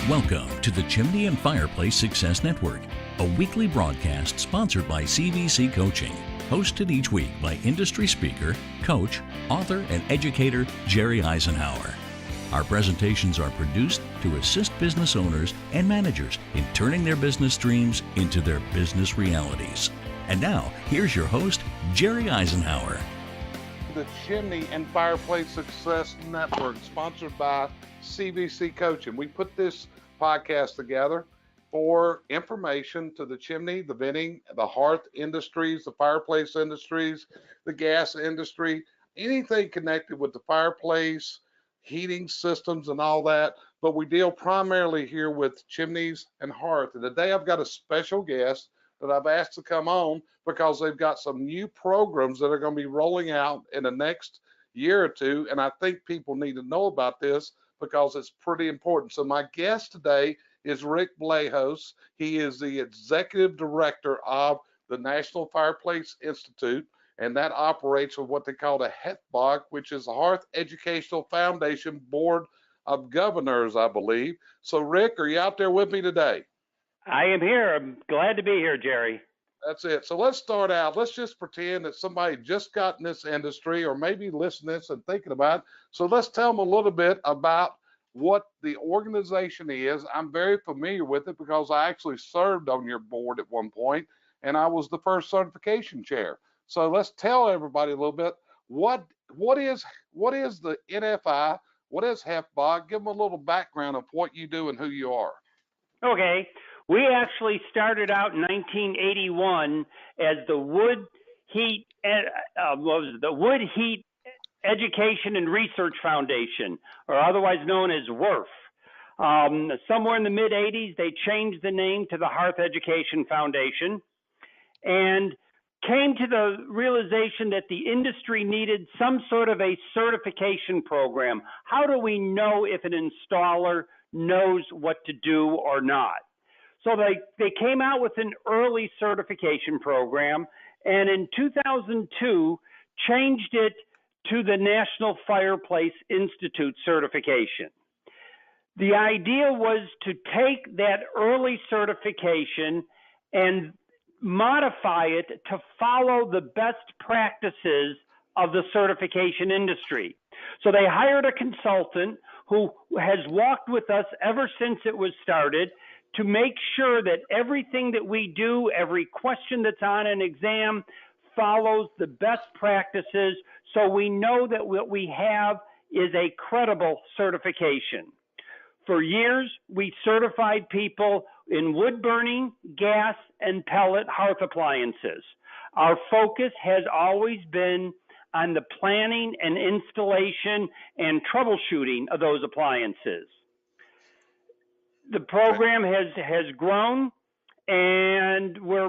Welcome to the Chimney and Fireplace Success Network, a weekly broadcast sponsored by CVC Coaching, hosted each week by industry speaker, coach, author, and educator Jerry Eisenhower. Our presentations are produced to assist business owners and managers in turning their business dreams into their business realities. And now, here's your host, Jerry Eisenhower. The Chimney and Fireplace Success Network, sponsored by CVC Coaching. We put this podcast together for information to the chimney, the venting, the hearth industries, the fireplace industries, the gas industry, anything connected with the fireplace, heating systems and all that. But we deal primarily here with chimneys and hearth. And today I've got a special guest that I've asked to come on because they've got some new programs that are going to be rolling out in the next year or two. And I think people need to know about this because it's pretty important. So my guest today is Rick Vlahos. He is the executive director of the National Fireplace Institute, and that operates with what they call the HEFBOG, which is the Hearth Educational Foundation Board of Governors, I believe. So Rick, are you out there with me today? I am here. I'm glad to be here, Jerry. That's it. So let's start out. Let's just pretend that somebody just got in this industry or maybe listening to this and thinking about it. So let's tell them a little bit about what the organization is. I'm very familiar with it because I actually served on your board at one point, and I was the first certification chair. So let's tell everybody a little bit what is the NFI, what is HEFBOG? Give them a little background of what you do and who you are. Okay. We actually started out in 1981 as the Wood Heat Education and Research Foundation, or otherwise known as WERF. Somewhere in the mid-'80s, they changed the name to the Hearth Education Foundation and came to the realization that the industry needed some sort of a certification program. How do we know if an installer knows what to do or not? So they came out with an early certification program, and in 2002 changed it to the National Fireplace Institute certification. The idea was to take that early certification and modify it to follow the best practices of the certification industry. So they hired a consultant who has walked with us ever since it was started to make sure that everything that we do, every question that's on an exam, follows the best practices, so we know that what we have is a credible certification. For years, we certified people in wood burning, gas, and pellet hearth appliances. Our focus has always been on the planning and installation and troubleshooting of those appliances. The program has grown, and we're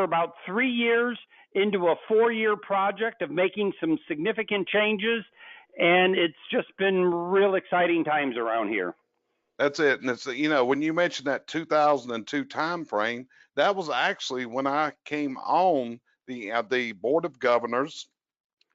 about 3 years into a 4-year project of making some significant changes, and it's just been real exciting times around here. That's it. And it's, when you mentioned that 2002 time frame, that was actually when I came on the Board of Governors.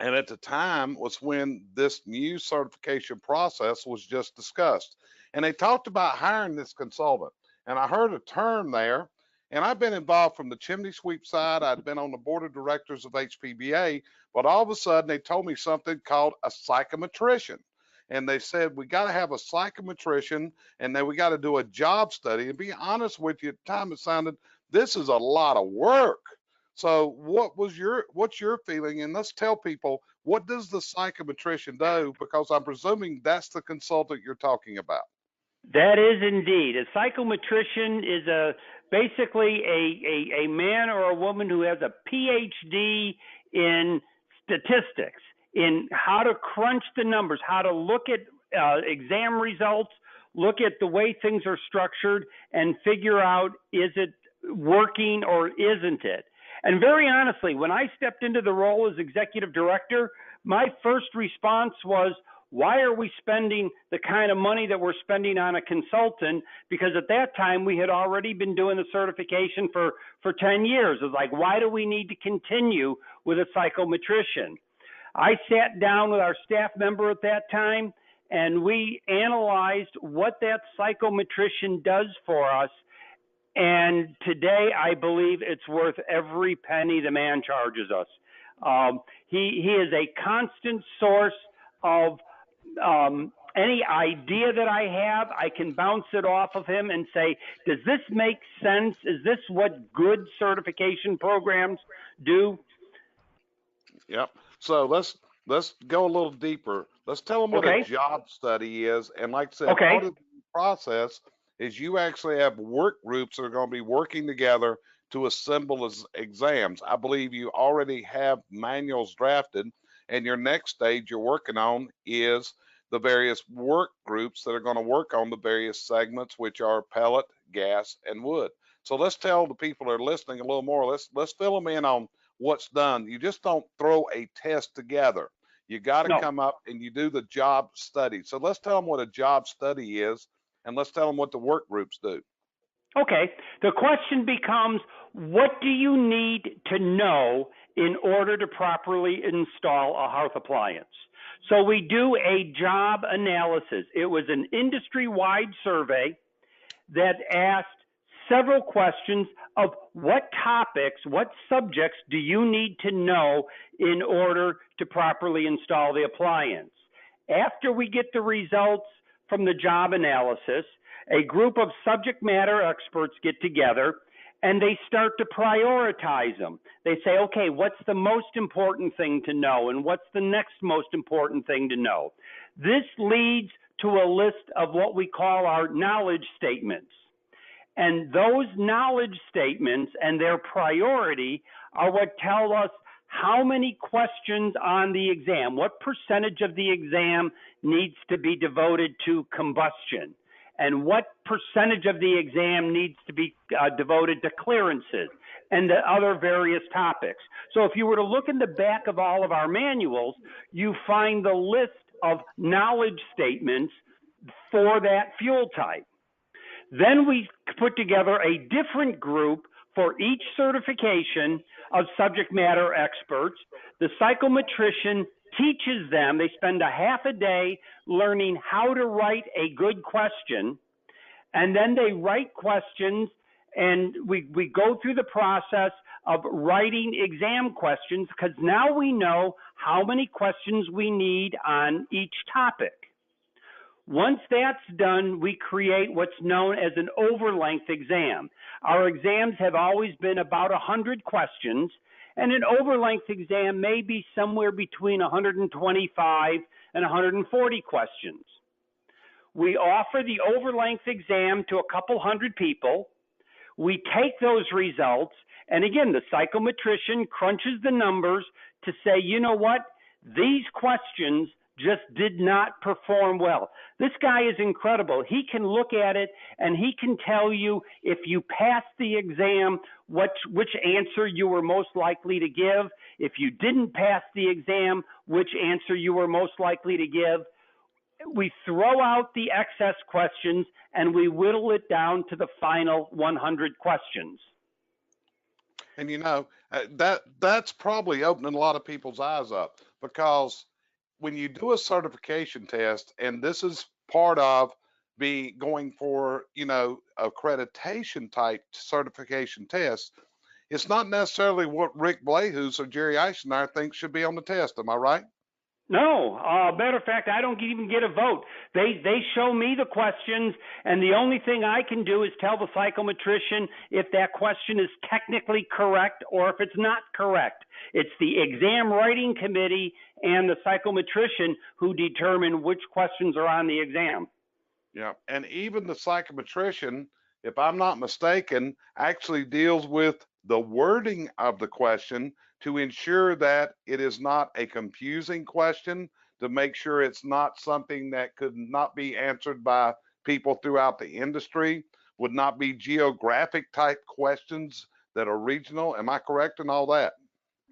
And at the time was when this new certification process was just discussed. And they talked about hiring this consultant. And I heard a term there, and I've been involved from the chimney sweep side. I'd been on the board of directors of HPBA, but all of a sudden they told me something called a psychometrician. And they said, we got to have a psychometrician, and then we got to do a job study. And be honest with you, at the time it sounded, this is a lot of work. So what's your feeling? And let's tell people, what does the psychometrician do? Because I'm presuming that's the consultant you're talking about. That is indeed. A psychometrician is basically a man or a woman who has a PhD in statistics, in how to crunch the numbers, how to look at exam results, look at the way things are structured, and figure out, is it working or isn't it? And very honestly, when I stepped into the role as executive director, my first response was, why are we spending the kind of money that we're spending on a consultant? Because at that time, we had already been doing the certification for 10 years. It's like, why do we need to continue with a psychometrician? I sat down with our staff member at that time and we analyzed what that psychometrician does for us. And today, I believe it's worth every penny the man charges us. He is a constant source of any idea that I have. I can bounce it off of him and say, does this make sense? Is this what good certification programs do? Yep. So let's go a little deeper. Let's tell them what a job study is. And like I said, part of the process is you actually have work groups that are going to be working together to assemble exams. I believe you already have manuals drafted, and your next stage you're working on is the various work groups that are going to work on the various segments, which are pellet, gas, and wood. So let's tell the people that are listening a little more. Let's fill them in on what's done. You just don't throw a test together. You got to come up and you do the job study. So let's tell them what a job study is, and let's tell them what the work groups do. Okay. The question becomes, what do you need to know in order to properly install a hearth appliance? So we do a job analysis. It was an industry-wide survey that asked several questions of what topics, what subjects do you need to know in order to properly install the appliance? After we get the results from the job analysis, a group of subject matter experts get together and they start to prioritize them. They say, okay, what's the most important thing to know and what's the next most important thing to know? This leads to a list of what we call our knowledge statements. And those knowledge statements and their priority are what tell us how many questions on the exam, what percentage of the exam needs to be devoted to combustion, and what percentage of the exam needs to be devoted to clearances and the other various topics. So if you were to look in the back of all of our manuals, you find the list of knowledge statements for that fuel type. Then we put together a different group for each certification of subject matter experts. The psychometrician teaches them, they spend a half a day learning how to write a good question, and then they write questions, and we go through the process of writing exam questions, because now we know how many questions we need on each topic. Once that's done, we create what's known as an overlength exam. Our exams have always been about 100 questions, and an overlength exam may be somewhere between 125 and 140 questions. We offer the overlength exam to a couple hundred people. We take those results, and again, the psychometrician crunches the numbers to say, you know what, these questions just did not perform well. This guy is incredible. He can look at it and he can tell you if you passed the exam, which answer you were most likely to give. If you didn't pass the exam, which answer you were most likely to give. We throw out the excess questions and we whittle it down to the final 100 questions. And you know, that's probably opening a lot of people's eyes up, because when you do a certification test, and this is part of going for, you know, accreditation type certification tests, it's not necessarily what Rick Vlahos or Jerry Eisenhower thinks should be on the test. Am I right? No, matter of fact, I don't even get a vote. They show me the questions, and the only thing I can do is tell the psychometrician if that question is technically correct or if it's not correct. It's the exam writing committee and the psychometrician who determine which questions are on the exam. Yeah, and even the psychometrician, if I'm not mistaken, actually deals with the wording of the question to ensure that it is not a confusing question, to make sure it's not something that could not be answered by people throughout the industry, would not be geographic type questions that are regional. Am I correct in all that?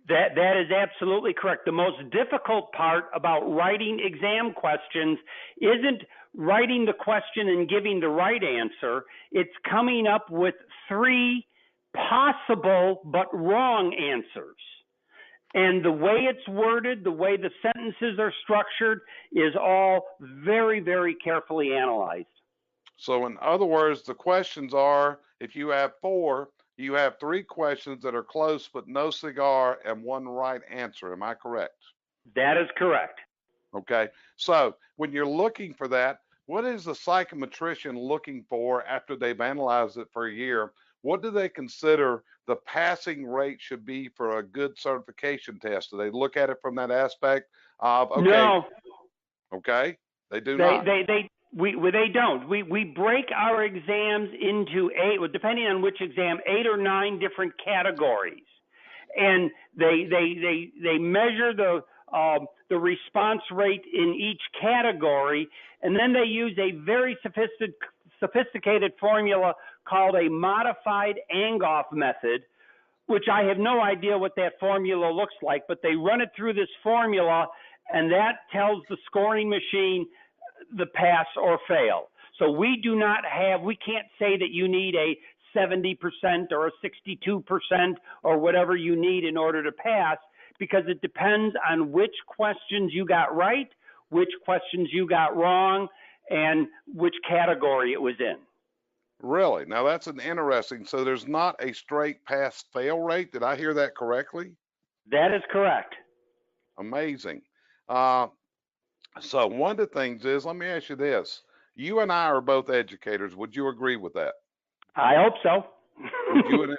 That is absolutely correct. The most difficult part about writing exam questions isn't writing the question and giving the right answer. It's coming up with 3 possible but wrong answers. And the way it's worded, the way the sentences are structured is all very, very carefully analyzed. So in other words, the questions are, if you have four, you have three questions that are close but no cigar and one right answer. Am I correct? That is correct. Okay. So when you're looking for that, what is the psychometrician looking for after they've analyzed it for a year? What do they consider the passing rate should be for a good certification test? Do they look at it from that aspect of, okay, No, okay, they do they not. they don't. We break our exams into eight, depending on which exam, 8 or 9 different categories, and they measure the response rate in each category, and then they use a very sophisticated formula called a modified Angoff method, which I have no idea what that formula looks like, but they run it through this formula, and that tells the scoring machine the pass or fail. So we can't say that you need a 70% or a 62% or whatever you need in order to pass, because it depends on which questions you got right, which questions you got wrong, and which category it was in. Really? Now that's an interesting. So there's not a straight pass fail rate. Did I hear that correctly? That is correct. Amazing. Uh, so one of the things is, let me ask you this. You and I are both educators. Would you agree with that? I hope so. Would you and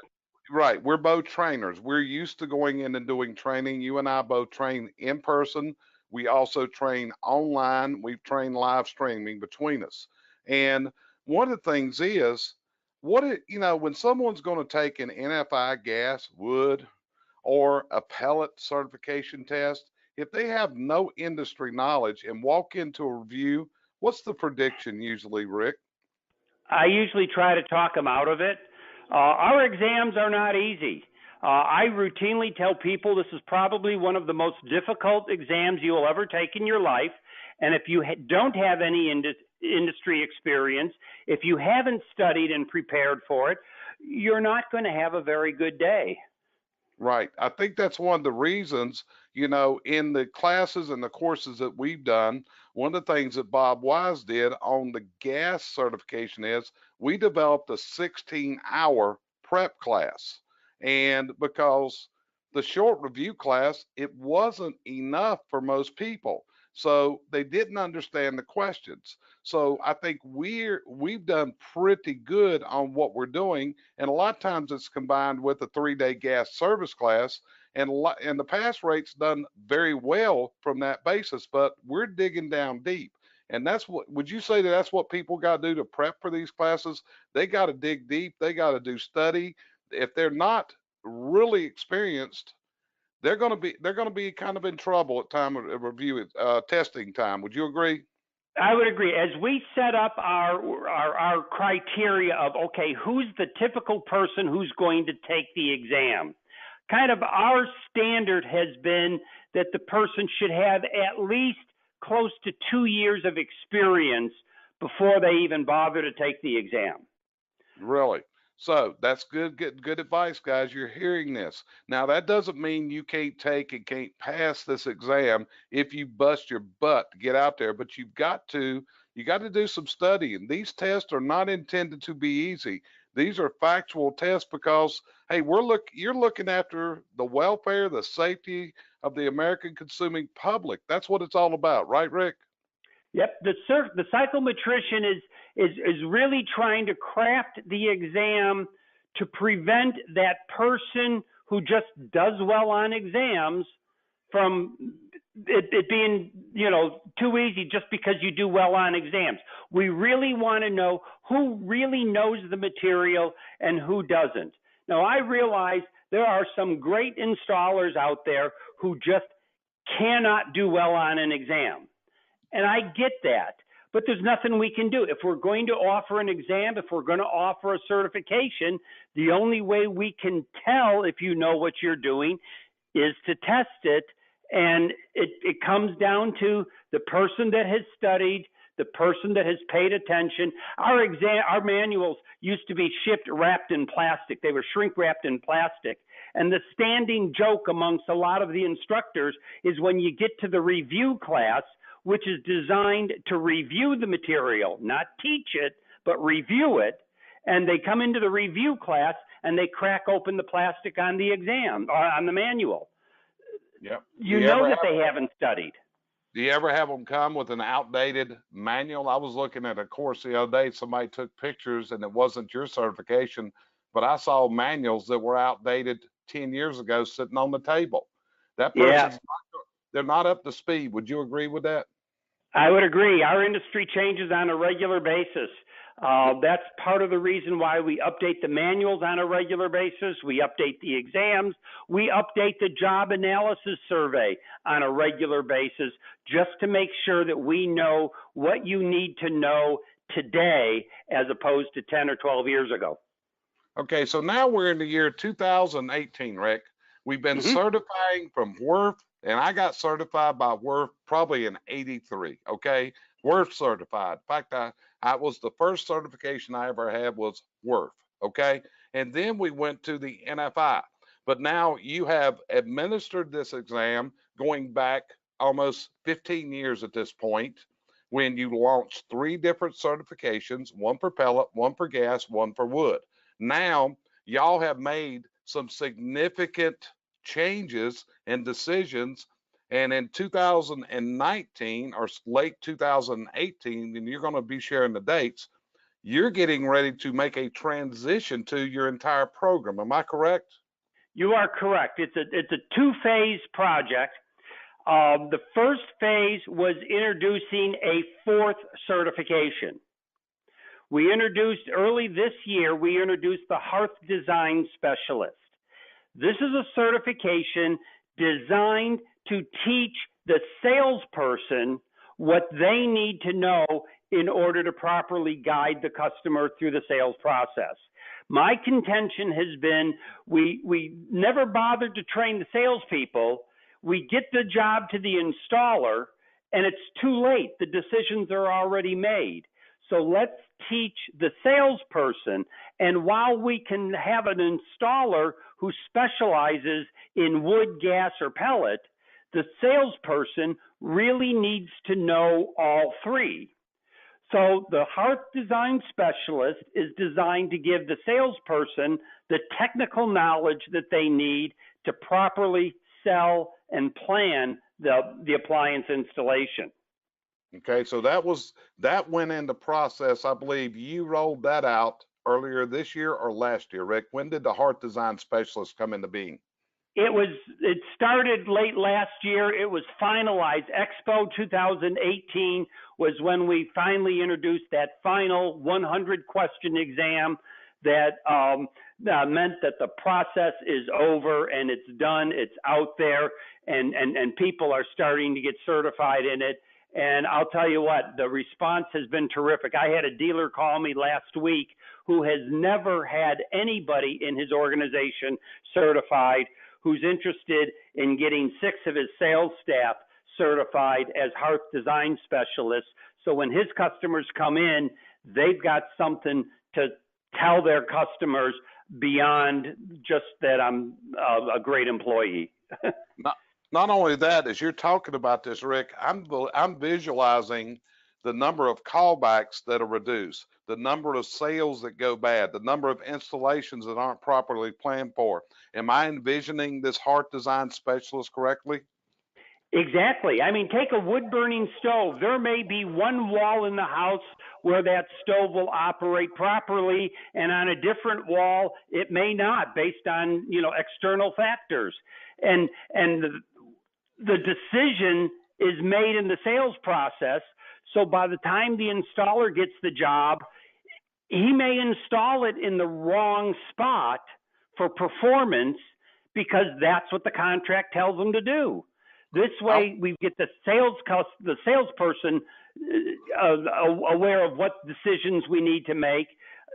right. We're both trainers. We're used to going in and doing training. You and I both train in person. We also train online. We've trained live streaming between us. And one of the things is, when someone's going to take an NFI gas, wood, or a pellet certification test, if they have no industry knowledge and walk into a review, what's the prediction usually, Rick? I usually try to talk them out of it. Our exams are not easy. I routinely tell people this is probably one of the most difficult exams you will ever take in your life. And if you don't have any industry experience, if you haven't studied and prepared for it, you're not going to have a very good day. Right. I think that's one of the reasons, in the classes and the courses that we've done, one of the things that Bob Wise did on the gas certification is we developed a 16-hour prep class. And because the short review class, it wasn't enough for most people. So they didn't understand the questions. So I think we've done pretty good on what we're doing, and a lot of times it's combined with a 3-day gas service class, and the pass rate's done very well from that basis. But we're digging down deep, and would you say that's what people got to do to prep for these classes? They got to dig deep. They got to do study. If they're not really experienced, they're going to be kind of in trouble at time of review, testing time. Would you agree? I would agree. As we set up our criteria of, okay, who's the typical person who's going to take the exam? Kind of our standard has been that the person should have at least close to 2 years of experience before they even bother to take the exam. Really? So that's good advice, guys. You're hearing this. Now, that doesn't mean you can't take and can't pass this exam if you bust your butt to get out there, but you got to do some studying. These tests are not intended to be easy. These are factual tests because, hey, you're looking after the welfare, the safety of the American consuming public. That's what it's all about, right, Rick? Yep, the psychometrician is really trying to craft the exam to prevent that person who just does well on exams from it being, too easy just because you do well on exams. We really want to know who really knows the material and who doesn't. Now, I realize there are some great installers out there who just cannot do well on an exam. And I get that, but there's nothing we can do. If we're going to offer an exam, if we're going to offer a certification, the only way we can tell if you know what you're doing is to test it. And it comes down to the person that has studied, the person that has paid attention. Our manuals used to be shipped wrapped in plastic. They were shrink wrapped in plastic. And the standing joke amongst a lot of the instructors is when you get to the review class, which is designed to review the material, not teach it, but review it. And they come into the review class and they crack open the plastic on the exam or on the manual. Yep. You know that they haven't studied. Do you ever have them come with an outdated manual? I was looking at a course the other day. Somebody took pictures and it wasn't your certification, but I saw manuals that were outdated 10 years ago sitting on the table. That person's they're not up to speed. Would you agree with that? I would agree. Our industry changes on a regular basis. That's part of the reason why we update the manuals on a regular basis. We update the exams. We update the job analysis survey on a regular basis just to make sure that we know what you need to know today as opposed to 10 or 12 years ago. Okay, so now we're in the year 2018, Rick. We've been certifying from Worth, and I got certified by Worth probably in '83. Okay, Worth certified. In fact, I was the first certification I ever had was Worth. Okay, and then we went to the NFI. But now you have administered this exam going back almost 15 years at this point, when you launched 3 different certifications: one for pellet, one for gas, one for wood. Now y'all have made some significant changes and decisions, and in 2019 or late 2018, and you're going to be sharing the dates, you're getting ready to make a transition to your entire program. Am I correct? You are correct. It's a 2-phase project. The first phase was introducing a 4th certification. We introduced early this year, we introduced the Hearth Design Specialist. This is a certification designed to teach the salesperson what they need to know in order to properly guide the customer through the sales process. My contention has been we never bothered to train the salespeople. We get the job to the installer and it's too late. The decisions are already made. So let's teach the salesperson. And while we can have an installer who specializes in wood, gas, or pellet, the salesperson really needs to know all 3. So the Hearth Design Specialist is designed to give the salesperson the technical knowledge that they need to properly sell and plan the appliance installation. Okay, so that went into process. I believe you rolled that out earlier this year or last year, Rick. When did the Hearth Design Specialist come into being? It started late last year. It was finalized. Expo 2018 was when we finally introduced that final 100-question exam that meant that the process is over and it's done. It's out there, and people are starting to get certified in it. And I'll tell you what, the response has been terrific. I had a dealer call me last week who has never had anybody in his organization certified, who's interested in getting 6 of his sales staff certified as Hearth Design Specialists. So when his customers come in, they've got something to tell their customers beyond just that I'm a great employee. Not only that, as you're talking about this, Rick, I'm visualizing the number of callbacks that are reduced, the number of sales that go bad, the number of installations that aren't properly planned for. Am I envisioning this Hearth Design Specialist correctly? Exactly. I mean, take a wood burning stove. There may be one wall in the house where that stove will operate properly, and on a different wall, it may not, based on, external factors. And the decision is made in the sales process. So by the time the installer gets the job, he may install it in the wrong spot for performance because that's what the contract tells him to do. This way, we get the salesperson aware of what decisions we need to make.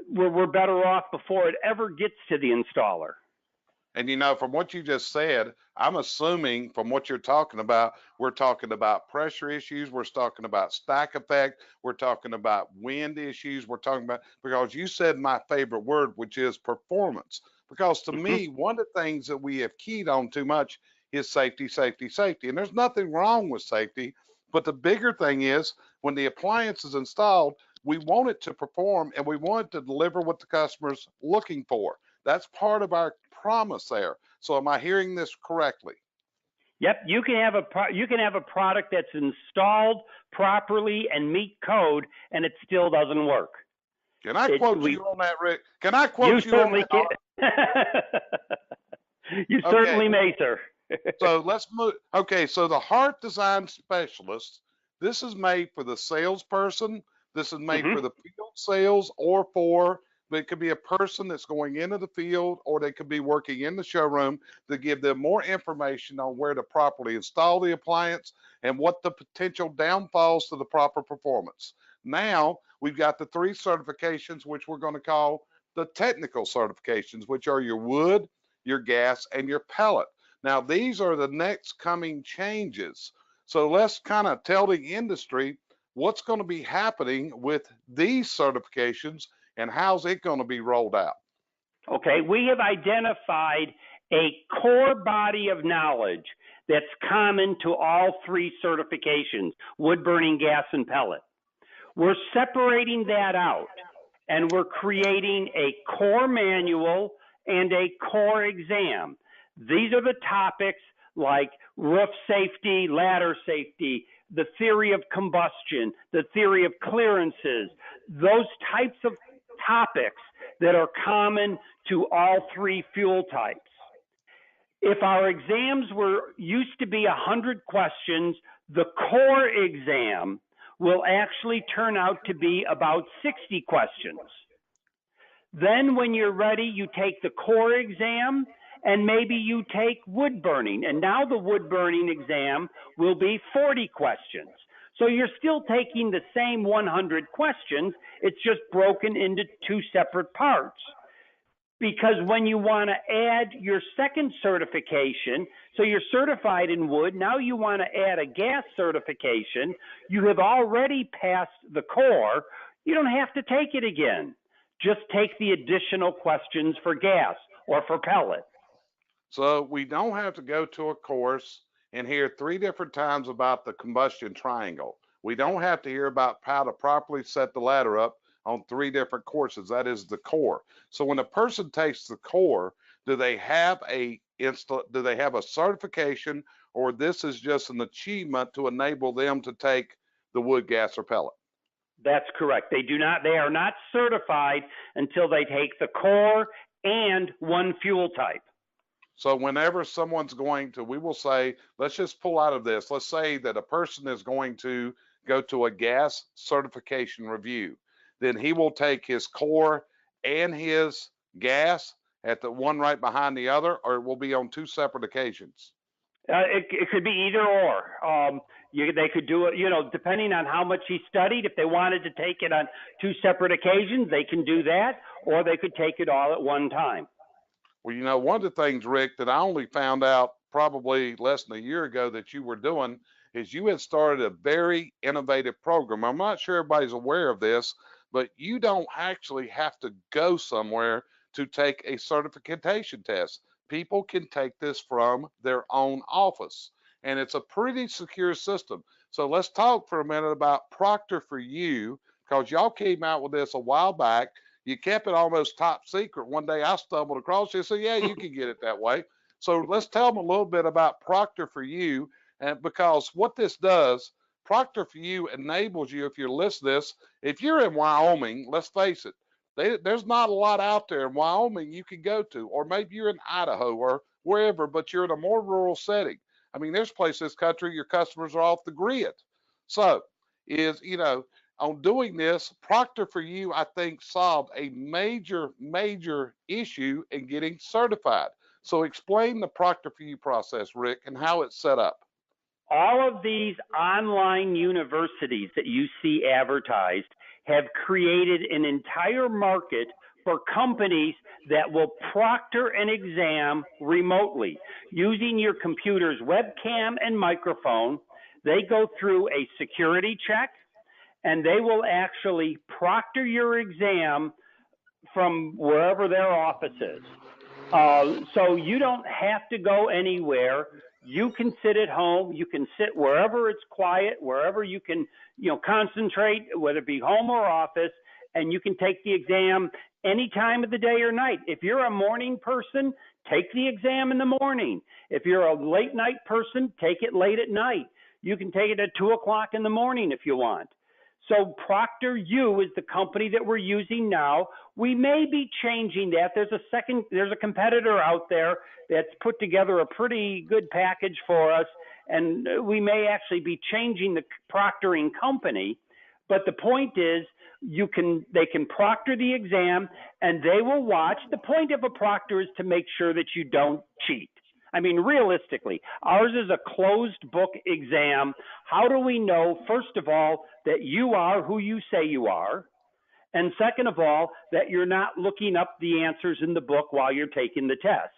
We're better off before it ever gets to the installer. And from what you just said, I'm assuming from what you're talking about, we're talking about pressure issues, we're talking about stack effect, we're talking about wind issues, we're talking about, because you said my favorite word, which is performance. Because to Hmm. me, one of the things that we have keyed on too much is safety, safety, safety. And there's nothing wrong with safety. But the bigger thing is when the appliance is installed, we want it to perform and we want it to deliver what the customer's looking for. That's part of our promise there. So am I hearing this correctly? Yep, you can have a product that's installed properly and meet code, and it still doesn't work. Can I It quote we you on that, Rick? Can I You quote you on certainly that? can. You Okay, certainly may, sir. so let's move. Okay, so the Hearth Design Specialist, this is made for the salesperson. This is made Hmm. for the field sales or for, but it could be a person that's going into the field or they could be working in the showroom to give them more information on where to properly install the appliance and what the potential downfalls to the proper performance. Now we've got the 3 certifications, which we're going to call the technical certifications, which are your wood, your gas, and your pellet. Now, these are the next coming changes. So let's kind of tell the industry what's going to be happening with these certifications and how's it going to be rolled out. Okay, we have identified a core body of knowledge that's common to all 3 certifications, wood burning, gas, and pellet. We're separating that out and we're creating a core manual and a core exam. These are the topics like roof safety, ladder safety, the theory of combustion, the theory of clearances, those types of topics that are common to all 3 fuel types. If our exams used to be 100 questions, the core exam will actually turn out to be about 60 questions. Then when you're ready, you take the core exam and maybe you take wood burning. And now the wood burning exam will be 40 questions. So you're still taking the same 100 questions. It's just broken into 2 separate parts. Because when you want to add your second certification, so you're certified in wood, now you want to add a gas certification, you have already passed the core, you don't have to take it again. Just take the additional questions for gas or for pellet. So we don't have to go to a course and hear 3 different times about the combustion triangle. We don't have to hear about how to properly set the ladder up on 3 different courses. That is the core. So when a person takes the core, do they have a certification, or this is just an achievement to enable them to take the wood, gas, or pellet? That's correct. They are not certified until they take the core and 1 fuel type. So whenever someone's going to, we will say, let's just pull out of this. Let's say that a person is going to go to a gas certification review. Then he will take his core and his gas at the one right behind the other, or it will be on 2 separate occasions. It could be either or. They could do it, depending on how much he studied. If they wanted to take it on 2 separate occasions, they can do that, or they could take it all at one time. Well, one of the things, Rick, that I only found out probably less than a year ago that you were doing is you had started a very innovative program. I'm not sure everybody's aware of this, but you don't actually have to go somewhere to take a certification test. People can take this from their own office, and it's a pretty secure system. So let's talk for a minute about Proctor for You, because y'all came out with this a while back. You kept it almost top secret. One day I stumbled across it and said, yeah, you can get it that way. So let's tell them a little bit about Proctor for You, and because what this does, Proctor for You enables you, if you're listening to this, if you're in Wyoming, let's face it, there's not a lot out there in Wyoming you can go to, or maybe you're in Idaho or wherever, but you're in a more rural setting. I mean, there's places in this country your customers are off the grid. So on doing this, Proctor for You, I think, solved a major issue in getting certified. So explain the Proctor for You process, Rick, and how it's set up. All of these online universities that you see advertised have created an entire market for companies that will proctor an exam remotely using your computer's webcam and microphone. They go through a security check, and they will actually proctor your exam from wherever their office is. So you don't have to go anywhere. You can sit at home. You can sit wherever it's quiet, wherever you can, concentrate, whether it be home or office, and you can take the exam any time of the day or night. If you're a morning person, take the exam in the morning. If you're a late night person, take it late at night. You can take it at 2 o'clock in the morning if you want. So ProctorU is the company that we're using now. We may be changing that. There's a competitor out there that's put together a pretty good package for us, and we may actually be changing the proctoring company. But the point is, they can proctor the exam, and they will watch. The point of a proctor is to make sure that you don't cheat. I mean, realistically, ours is a closed book exam. How do we know, first of all, that you are who you say you are? And second of all, that you're not looking up the answers in the book while you're taking the test.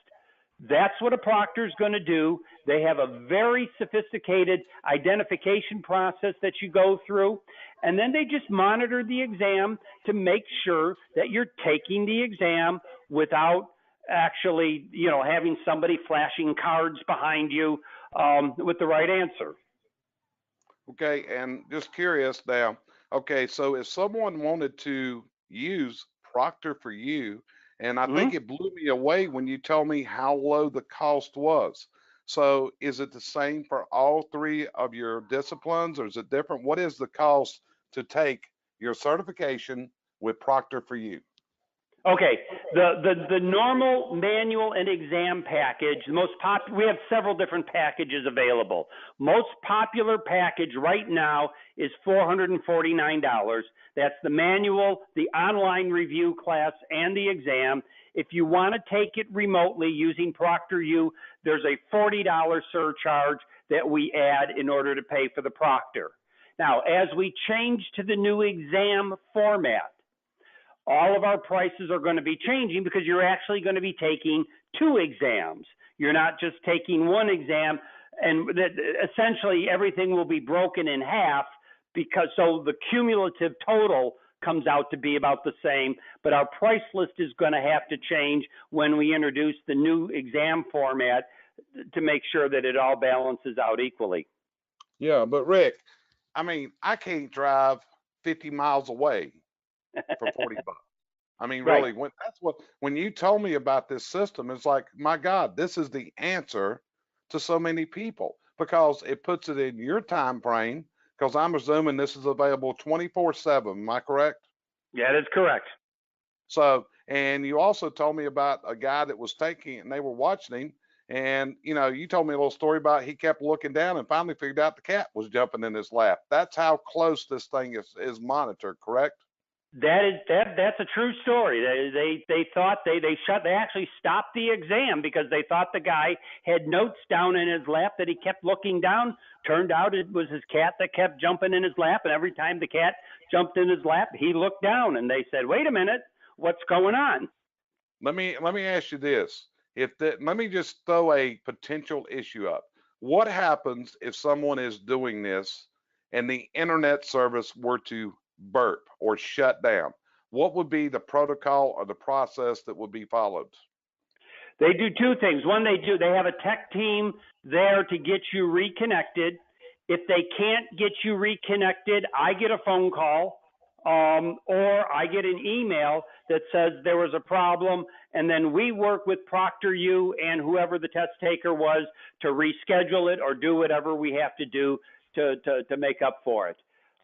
That's what a proctor is going to do. They have a very sophisticated identification process that you go through, and then they just monitor the exam to make sure that you're taking the exam without actually, having somebody flashing cards behind you with the right answer. Okay, and just curious now. Okay, so if someone wanted to use Proctor for You, and I think it blew me away when you told me how low the cost was. So is it the same for all three of your disciplines, or is it different? What is the cost to take your certification with Proctor for You? Okay, the normal manual and exam package, we have several different packages available. Most popular package right now is $449. That's the manual, the online review class, and the exam. If you want to take it remotely using ProctorU, there's a $40 surcharge that we add in order to pay for the proctor. Now, as we change to the new exam format, all of our prices are going to be changing because you're actually going to be taking 2 exams. You're not just taking 1 exam, and essentially everything will be broken in half, so the cumulative total comes out to be about the same, but our price list is going to have to change when we introduce the new exam format to make sure that it all balances out equally. Yeah, but Rick, I mean, I can't drive 50 miles away for 40 bucks. I mean, really, Right. when you told me about this system, it's like, my God, this is the answer to so many people, because it puts it in your time frame, because I'm assuming this is available 24/7. Am I correct? Yeah, that's correct. So, and you also told me about a guy that was taking it and they were watching him. And, you told me a little story about he kept looking down and finally figured out the cat was jumping in his lap. That's how close this thing is monitored, correct? That's a true story. They thought they actually stopped the exam because they thought the guy had notes down in his lap that he kept looking down. Turned out it was his cat that kept jumping in his lap, and every time the cat jumped in his lap, he looked down, and they said, "Wait a minute, what's going on?" Let me ask you this. Let me just throw a potential issue up. What happens if someone is doing this and the internet service were to burp or shut down? What would be the protocol or the process that would be followed? They do 2 things. One, they have a tech team there to get you reconnected. If they can't get you reconnected, I get a phone call, or I get an email that says there was a problem, and then we work with ProctorU and whoever the test taker was to reschedule it or do whatever we have to do to make up for it.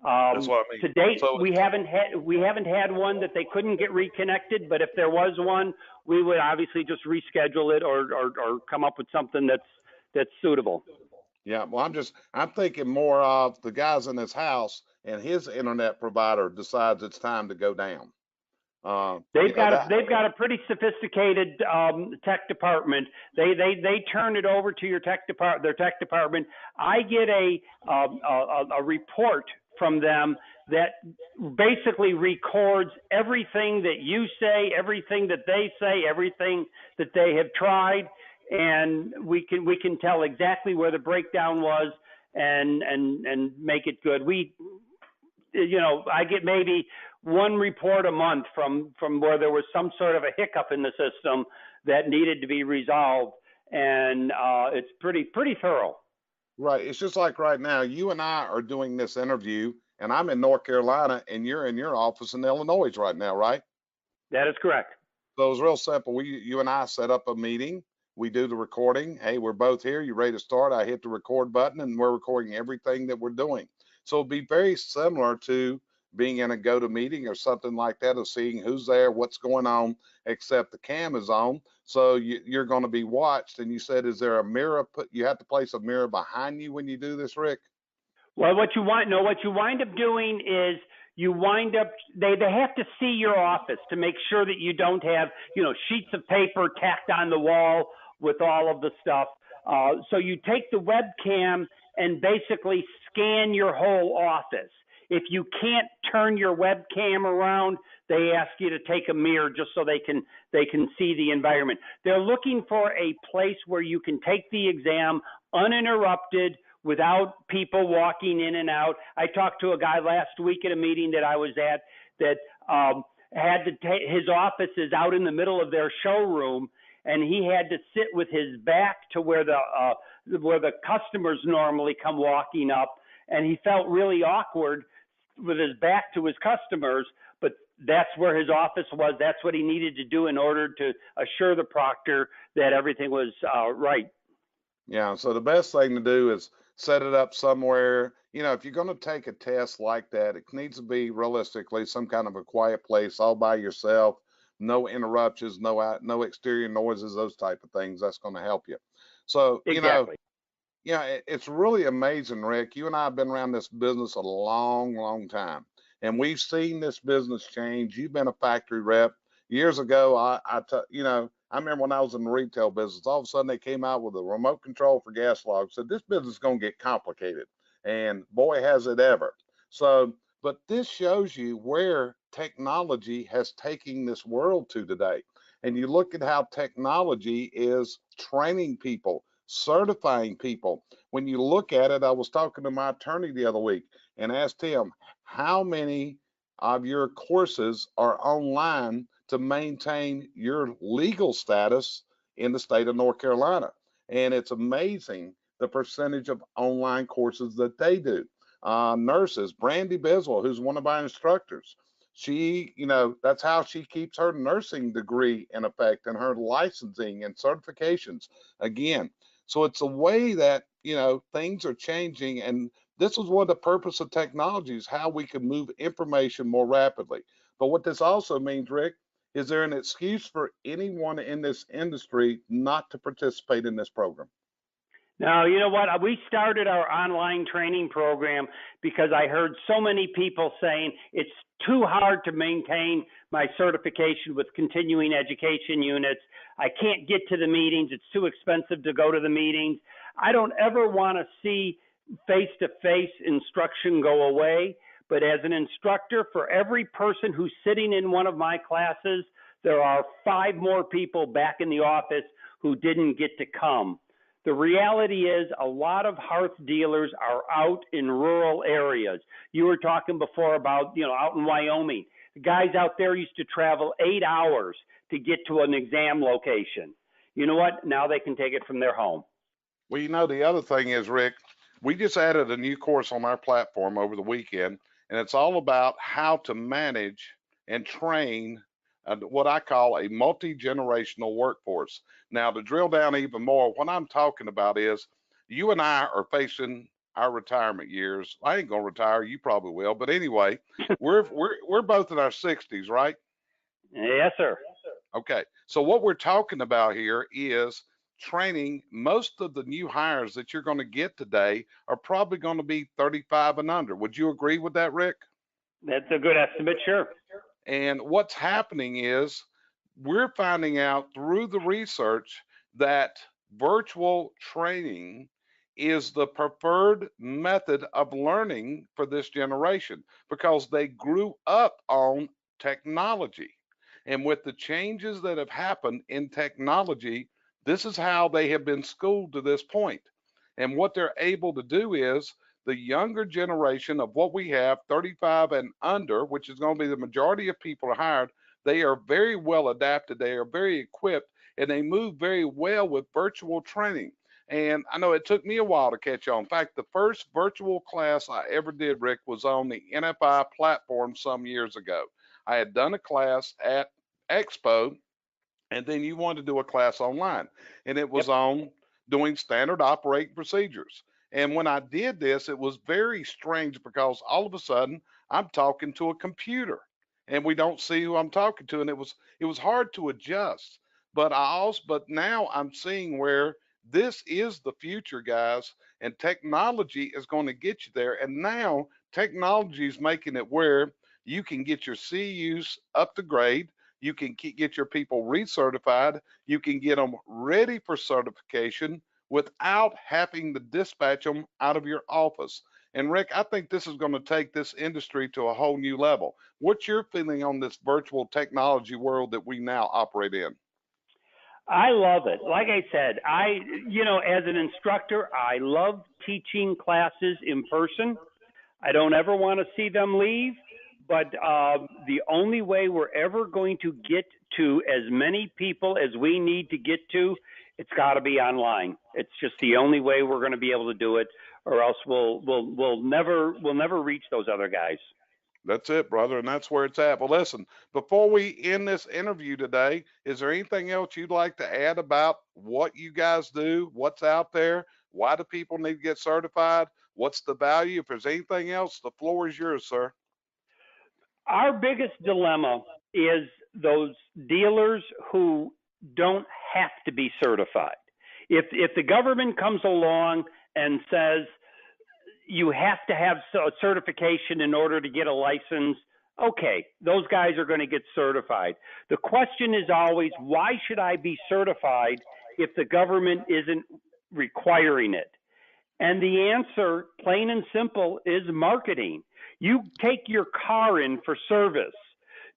That's what I mean. To date, So we haven't had one that they couldn't get reconnected. But if there was one, we would obviously just reschedule it or come up with something that's suitable. yeah, well, I'm thinking more of the guys in his house and his internet provider decides it's time to go down. They've got a pretty sophisticated tech department. They turn it over to their tech department. I get a report from them that basically records everything that you say, everything that they say, everything that they have tried, and we can tell exactly where the breakdown was and make it good. I get maybe 1 report a month from where there was some sort of a hiccup in the system that needed to be resolved, and it's pretty thorough. Right. It's just like right now, you and I are doing this interview, and I'm in North Carolina, and you're in your office in Illinois right now, right? That is correct. So it was real simple. You and I set up a meeting. We do the recording. Hey, we're both here. You ready to start? I hit the record button, and we're recording everything that we're doing. So it'll be very similar to being in a go-to meeting or something like that, of seeing who's there, what's going on, except the cam is on. So you're going to be watched. And you said, is there a mirror? You have to place a mirror behind you when you do this, Rick? Well, what you wind up doing is they have to see your office to make sure that you don't have, sheets of paper tacked on the wall with all of the stuff. So you take the webcam and basically scan your whole office. If you can't turn your webcam around, they ask you to take a mirror just so they can see the environment. They're looking for a place where you can take the exam uninterrupted, without people walking in and out. I talked to a guy last week at a meeting that I was at that had to his office is out in the middle of their showroom, and he had to sit with his back to where the customers normally come walking up, and he felt really awkward with his back to his customers, but that's where his office was. That's what he needed to do in order to assure the proctor that everything was right. Yeah, so the best thing to do is set it up somewhere. If you're going to take a test like that, it needs to be realistically some kind of a quiet place all by yourself, no interruptions, no exterior noises, those type of things. That's going to help you. So, Exactly. it's really amazing, Rick. You and I have been around this business a long, long time, and we've seen this business change. You've been a factory rep. Years ago, I remember when I was in the retail business, all of a sudden they came out with a remote control for gas logs. Said this business is going to get complicated, and boy, has it ever. So, but this shows you where technology has taken this world to today. And you look at how technology is training people, certifying people. When you look at it, I was talking to my attorney the other week and asked him, how many of your courses are online to maintain your legal status in the state of North Carolina? And it's amazing the percentage of online courses that they do. Nurses, Brandy Biswell, who's one of our instructors, she, that's how she keeps her nursing degree in effect and her licensing and certifications again. So it's a way that, things are changing. And this was one of the purpose of technology, is how we can move information more rapidly. But what this also means, Rick, is there an excuse for anyone in this industry not to participate in this program? Now, you know what? We started our online training program because I heard so many people saying it's too hard to maintain my certification with continuing education units. I can't get to the meetings. It's too expensive to go to the meetings. I don't ever want to see face-to-face instruction go away. But as an instructor, for every person who's sitting in one of my classes, there are 5 more people back in the office who didn't get to come. The reality is a lot of hearth dealers are out in rural areas. You were talking before about, out in Wyoming. The guys out there used to travel 8 hours to get to an exam location. You know what? Now they can take it from their home. Well, the other thing is, Rick, we just added a new course on our platform over the weekend, and it's all about how to manage and train what I call a multi-generational workforce. Now, to drill down even more, what I'm talking about is you and I are facing our retirement years. I ain't gonna retire, you probably will, but anyway, we're both in our 60s, right? Yes, sir. Okay, so what we're talking about here is training. Most of the new hires that you're going to get today are probably going to be 35 and under. Would you agree with that, Rick? That's a good estimate, sure. And what's happening is we're finding out through the research that virtual training is the preferred method of learning for this generation because they grew up on technology. And with the changes that have happened in technology, this is how they have been schooled to this point. And what they're able to do is the younger generation of what we have, 35 and under, which is going to be the majority of people are hired, they are very well adapted. They are very equipped, and they move very well with virtual training. And I know it took me a while to catch on. In fact, the first virtual class I ever did, Rick, was on the NFI platform some years ago. I had done a class at Expo, and then you wanted to do a class online, and it was Yep. on doing standard operating procedures. And when I did this, it was very strange because all of a sudden I'm talking to a computer and we don't see who I'm talking to. And it was hard to adjust. But now I'm seeing where this is the future, guys, and technology is going to get you there. And now technology is making it where you can get your CUs up to grade, you can get your people recertified. You can get them ready for certification without having to dispatch them out of your office. And Rick, I think this is going to take this industry to a whole new level. What's your feeling on this virtual technology world that we now operate in? I love it. Like I said, as an instructor, I love teaching classes in person. I don't ever want to see them leave, but the only way we're ever going to get to as many people as we need to get to, it's got to be online. It's just the only way we're going to be able to do it, or else we'll never reach those other guys. That's it, brother, and that's where it's at. Well, listen, before we end this interview today, is there anything else you'd like to add about what you guys do, what's out there, why do people need to get certified, what's the value? If there's anything else, the floor is yours, sir. Our biggest dilemma is those dealers who don't have to be certified. If the government comes along and says you have to have a certification in order to get a license, okay, those guys are going to get certified. The question is always, why should I be certified if the government isn't requiring it? And the answer, plain and simple, is marketing. You take your car in for service.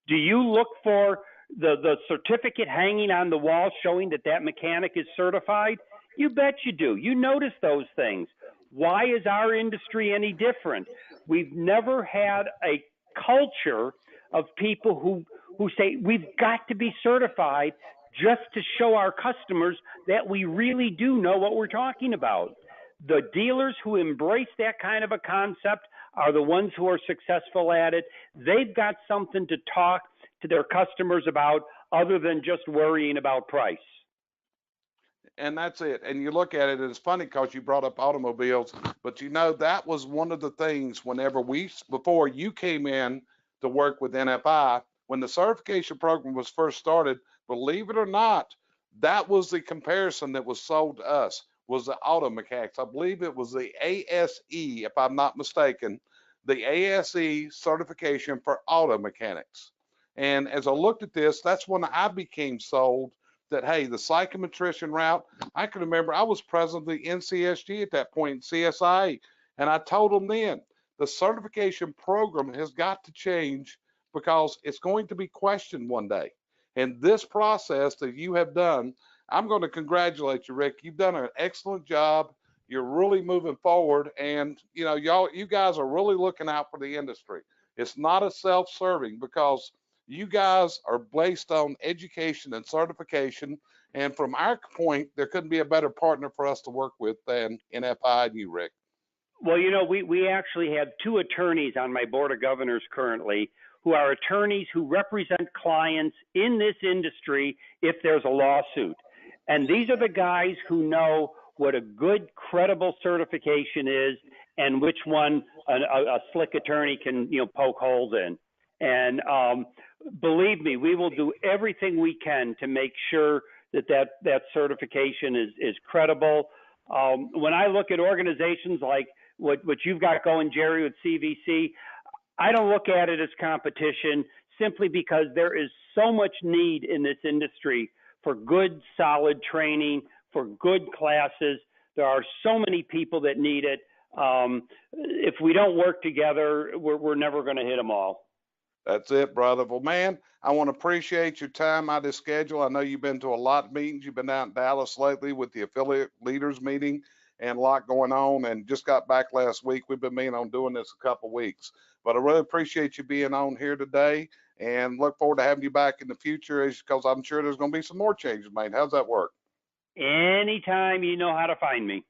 Do you look for the certificate hanging on the wall showing that that mechanic is certified? You bet you do. You notice those things. Why is our industry any different? We've never had a culture of people who say we've got to be certified just to show our customers that we really do know what we're talking about. The dealers who embrace that kind of a concept are the ones who are successful at it. They've got something to talk to their customers about other than just worrying about price. And that's it. And you look at it, and it's funny because you brought up automobiles, but that was one of the things before you came in to work with NFI, when the certification program was first started, believe it or not, that was the comparison that was sold to us, was the auto mechanics. I believe it was the ASE, if I'm not mistaken, the ASE certification for auto mechanics. And as I looked at this, that's when I became sold that, hey, the psychometrician route. I can remember I was president of the NCSG at that point, CSIA, and I told them then, the certification program has got to change because it's going to be questioned one day. And this process that you have done, I'm going to congratulate you, Rick. You've done an excellent job. You're really moving forward, and you guys are really looking out for the industry. It's not a self-serving because you guys are based on education and certification. And from our point, there couldn't be a better partner for us to work with than NFI and you, Rick. Well, we actually have two attorneys on my board of governors currently who are attorneys who represent clients in this industry if there's a lawsuit. And these are the guys who know what a good, credible certification is and which one a slick attorney can, poke holes in. And believe me, we will do everything we can to make sure that certification is credible. When I look at organizations like what you've got going, Jerry, with CVC, I don't look at it as competition simply because there is so much need in this industry for good, solid training, for good classes. There are so many people that need it. If we don't work together, we're never going to hit them all. That's it, brother. Well, man, I want to appreciate your time out of this schedule. I know you've been to a lot of meetings. You've been out in Dallas lately with the affiliate leaders meeting and a lot going on, and just got back last week. We've been meaning on doing this a couple of weeks, but I really appreciate you being on here today. and look forward to having you back in the future because I'm sure there's going to be some more changes made. How's that work? Anytime, you know how to find me.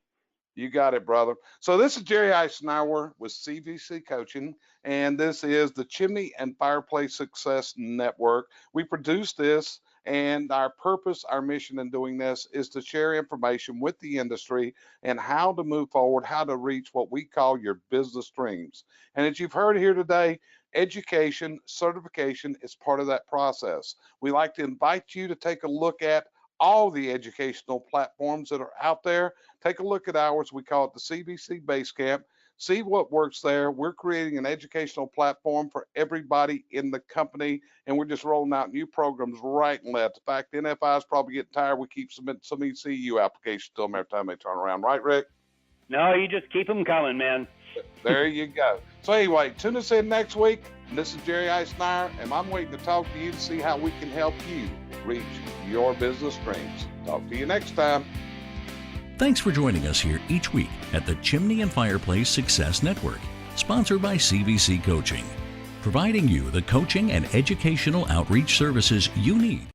You got it, brother. So this is Jerry Eisenhower with CVC Coaching, and this is the Chimney and Fireplace Success Network. We produce this, and our purpose, our mission in doing this is to share information with the industry and how to move forward, how to reach what we call your business dreams. And as you've heard here today, education, certification is part of that process. We like to invite you to take a look at all the educational platforms that are out there. Take a look at ours. We call it the CVC Basecamp. See what works there. We're creating an educational platform for everybody in the company, and we're just rolling out new programs right and left. In fact, the NFI is probably getting tired. We keep submitting some ECU applications to them every time they turn around. Right, Rick? No, you just keep them coming, man. There you go. So anyway, tune us in next week. This is Jerry Eisenhower, and I'm waiting to talk to you to see how we can help you reach your business dreams. Talk to you next time. Thanks for joining us here each week at the Chimney and Fireplace Success Network, sponsored by CVC Coaching, providing you the coaching and educational outreach services you need